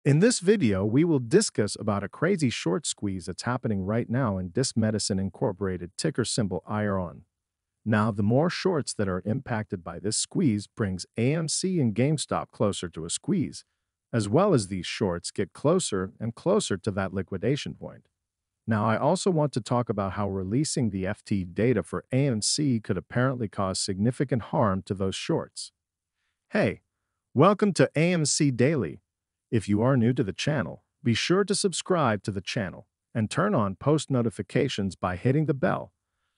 In this video, we will discuss about a crazy short squeeze that's happening right now in Disc Medicine Incorporated, ticker symbol IRON. Now, the more shorts that are impacted by this squeeze brings AMC and GameStop closer to a squeeze, as well as these shorts get closer and closer to that liquidation point. Now, I also want to talk about how releasing the FT data for AMC could apparently cause significant harm to those shorts. Hey, welcome to AMC Daily. If you are new to the channel, be sure to subscribe to the channel and turn on post notifications by hitting the bell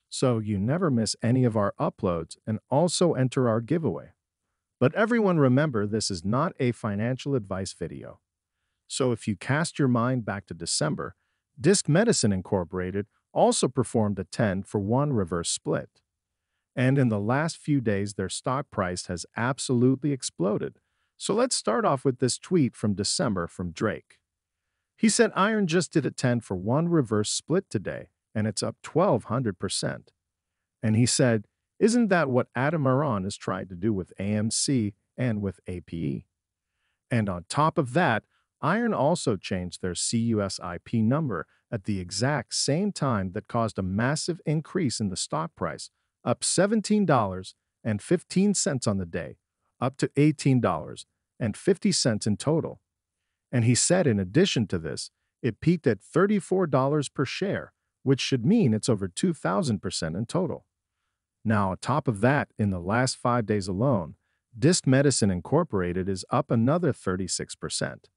so you never miss any of our uploads, and also enter our giveaway. But everyone, remember, this is not a financial advice video. So if you cast your mind back to December, Disc Medicine Incorporated also performed a 10-for-1 reverse split. And in the last few days, their stock price has absolutely exploded. So let's start off with this tweet from December from Drake. He said, "Iron just did a 10-for-1 reverse split today, and it's up 1,200%. And he said, "Isn't that what Adam Aron has tried to do with AMC and with APE?" And on top of that, Iron also changed their CUSIP number at the exact same time that caused a massive increase in the stock price, up $17.15 on the day, up to $18.50 in total. And he said in addition to this, it peaked at $34 per share, which should mean it's over 2,000% in total. Now, on top of that, in the last 5 days alone, Disc Medicine Incorporated is up another 36%.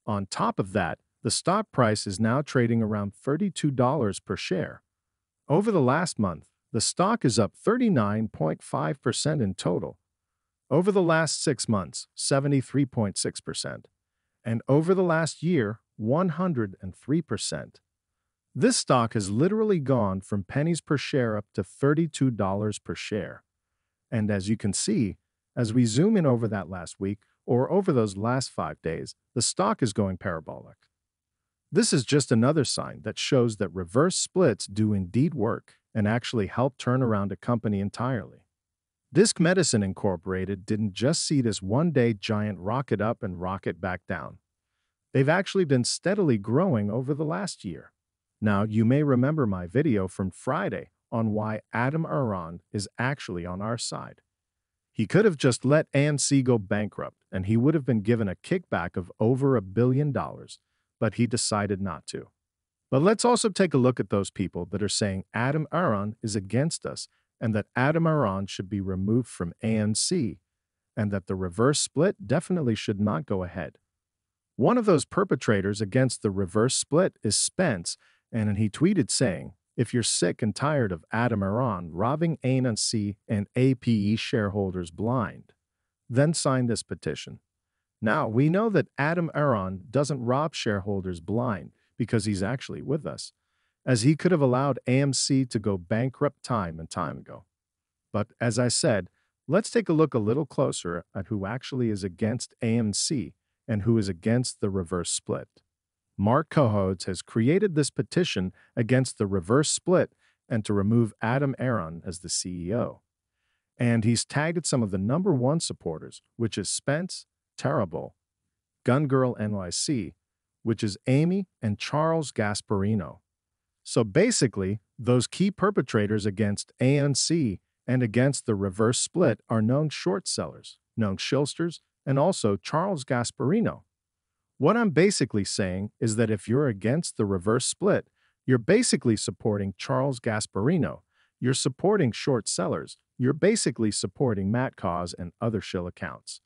On top of that, the stock price is now trading around $32 per share. Over the last month, the stock is up 39.5% in total. Over the last 6 months, 73.6%. And over the last year, 103%. This stock has literally gone from pennies per share up to $32 per share. And as you can see, as we zoom in over that last week, or over those last 5 days, the stock is going parabolic. This is just another sign that shows that reverse splits do indeed work and actually help turn around a company entirely. Disc Medicine Incorporated didn't just see this one-day giant rocket up and rocket back down. They've actually been steadily growing over the last year. Now, you may remember my video from Friday on why Adam Aron is actually on our side. He could have just let AMC go bankrupt, and he would have been given a kickback of over $1 billion, but he decided not to. But let's also take a look at those people that are saying Adam Aron is against us and that Adam Aron should be removed from AMC, and that the reverse split definitely should not go ahead. One of those perpetrators against the reverse split is Spence, and he tweeted saying, "If you're sick and tired of Adam Aron robbing AMC and APE shareholders blind, then sign this petition." Now, we know that Adam Aron doesn't rob shareholders blind because he's actually with us, as he could have allowed AMC to go bankrupt time and time ago. But as I said, let's take a look a little closer at who actually is against AMC and who is against the reverse split. Mark Kohrs has created this petition against the reverse split and to remove Adam Aron as the CEO. And he's tagged some of the #1 supporters, which is Spence, Terrible, Gun Girl NYC, which is Amy and Charles Gasparino. So basically, those key perpetrators against AMC and against the reverse split are known short sellers, known shilsters, and also Charles Gasparino. What I'm basically saying is that if you're against the reverse split, you're basically supporting Charles Gasparino, you're supporting short sellers, you're basically supporting Matt Kohrs and other shill accounts.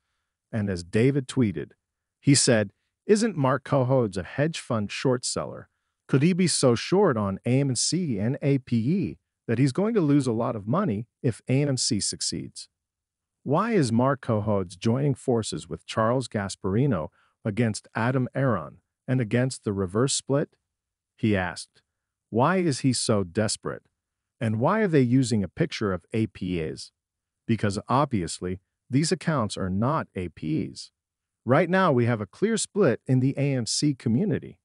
And as David tweeted, he said, "Isn't Mark Kohrs a hedge fund short seller? Could he be so short on AMC and APE that he's going to lose a lot of money if AMC succeeds? Why is Mark Kohrs joining forces with Charles Gasparino against Adam Aron and against the reverse split?" He asked. Why is he so desperate? And why are they using a picture of APEs? Because obviously, these accounts are not APEs. Right now, we have a clear split in the AMC community.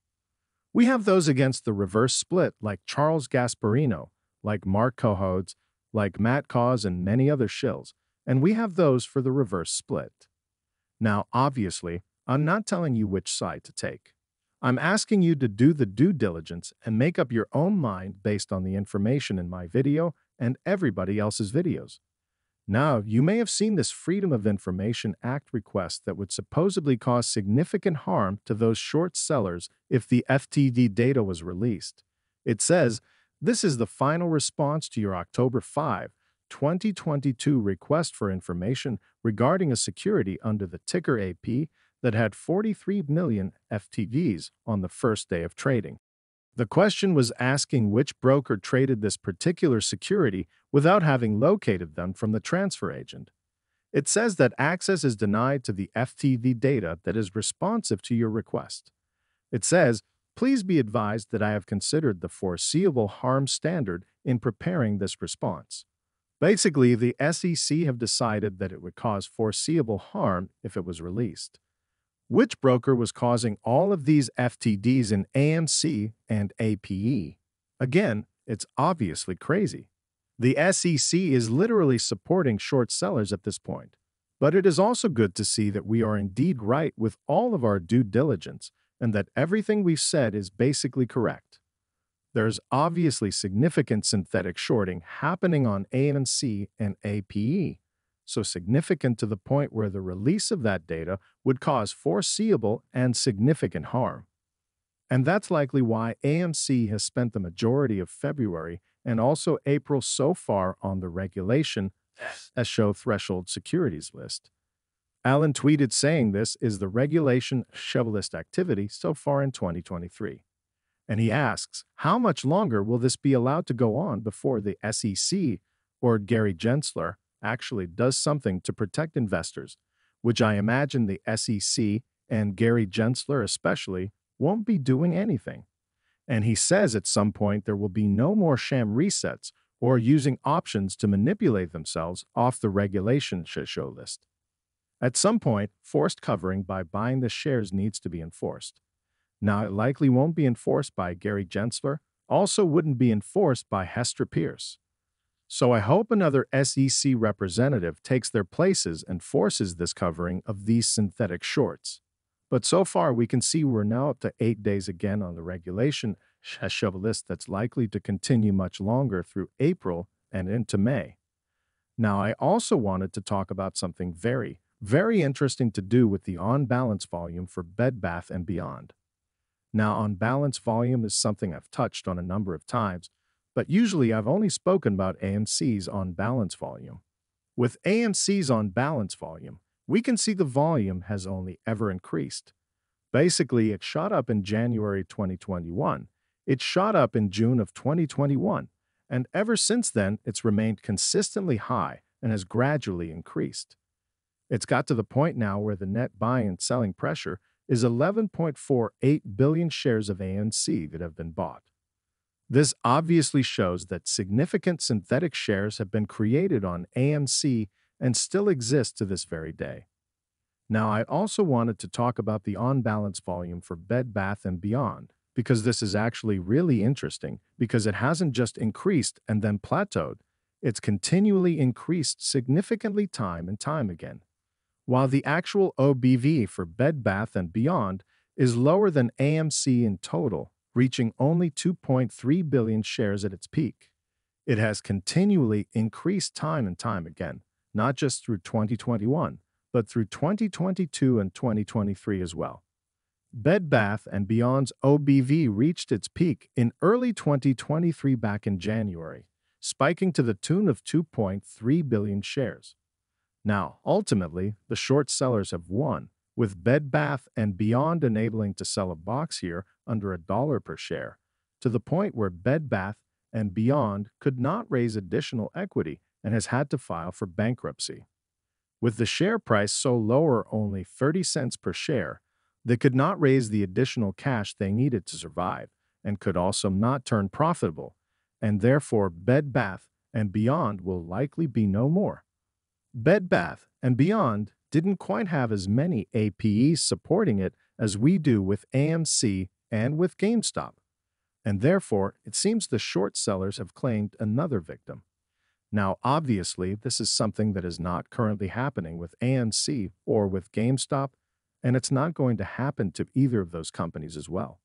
We have those against the reverse split like Charles Gasparino, like Mark Kohrs, like Matt Kohrs and many other shills, and we have those for the reverse split. Now, obviously, I'm not telling you which side to take. I'm asking you to do the due diligence and make up your own mind based on the information in my video and everybody else's videos. Now, you may have seen this Freedom of Information Act request that would supposedly cause significant harm to those short sellers if the FTD data was released. It says, "This is the final response to your October 5, 2022 request for information regarding a security under the ticker AP that had 43 million FTDs on the first day of trading." The question was asking which broker traded this particular security without having located them from the transfer agent. It says that access is denied to the FTD data that is responsive to your request. It says, "Please be advised that I have considered the foreseeable harm standard in preparing this response." Basically, the SEC have decided that it would cause foreseeable harm if it was released. Which broker was causing all of these FTDs in AMC and APE? Again, it's obviously crazy. The SEC is literally supporting short sellers at this point. But it is also good to see that we are indeed right with all of our due diligence and that everything we've said is basically correct. There's obviously significant synthetic shorting happening on AMC and APE. So significant to the point where the release of that data would cause foreseeable and significant harm. And that's likely why AMC has spent the majority of February and also April so far on the regulation as show threshold securities list. Alan tweeted saying this is the regulation show list activity so far in 2023. And he asks, how much longer will this be allowed to go on before the SEC or Gary Gensler actually does something to protect investors, which I imagine the SEC and Gary Gensler especially won't be doing anything. And he says at some point there will be no more sham resets or using options to manipulate themselves off the regulation show list. At some point, forced covering by buying the shares needs to be enforced. Now, it likely won't be enforced by Gary Gensler, also wouldn't be enforced by Hester Pierce. So I hope another SEC representative takes their places and forces this covering of these synthetic shorts. But so far, we can see we're now up to 8 days again on the regulation show list that's likely to continue much longer through April and into May. Now, I also wanted to talk about something very, very interesting to do with the on-balance volume for Bed Bath & Beyond. Now, on-balance volume is something I've touched on a number of times, but usually I've only spoken about AMC's on-balance volume. With AMC's on-balance volume, we can see the volume has only ever increased. Basically, it shot up in January 2021, it shot up in June of 2021, and ever since then, it's remained consistently high and has gradually increased. It's got to the point now where the net buying and selling pressure is 11.48 billion shares of AMC that have been bought. This obviously shows that significant synthetic shares have been created on AMC and still exist to this very day. Now, I also wanted to talk about the on-balance volume for Bed Bath & Beyond, because this is actually really interesting because it hasn't just increased and then plateaued, it's continually increased significantly time and time again. While the actual OBV for Bed Bath & Beyond is lower than AMC in total, reaching only 2.3 billion shares at its peak. It has continually increased time and time again, not just through 2021, but through 2022 and 2023 as well. Bed Bath & Beyond's OBV reached its peak in early 2023 back in January, spiking to the tune of 2.3 billion shares. Now, ultimately, the short sellers have won, with Bed Bath & Beyond enabling to sell a box here under $1 per share, to the point where Bed Bath & Beyond could not raise additional equity and has had to file for bankruptcy. With the share price so lower only 30 cents per share, they could not raise the additional cash they needed to survive and could also not turn profitable, and therefore Bed Bath & Beyond will likely be no more. Bed Bath & Beyond didn't quite have as many APEs supporting it as we do with AMC and with GameStop, and therefore it seems the short sellers have claimed another victim. Now, obviously, this is something that is not currently happening with AMC or with GameStop, and it's not going to happen to either of those companies as well.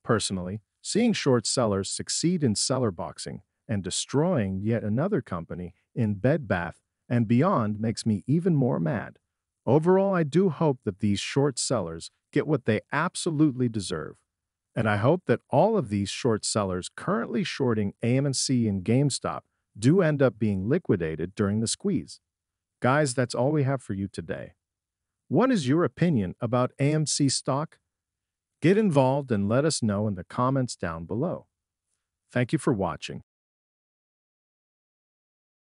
Personally, seeing short sellers succeed in seller boxing and destroying yet another company in Bed Bath and Beyond makes me even more mad. Overall, I do hope that these short sellers get what they absolutely deserve. And I hope that all of these short sellers currently shorting AMC and GameStop do end up being liquidated during the squeeze. Guys, that's all we have for you today. What is your opinion about AMC stock? Get involved and let us know in the comments down below. Thank you for watching.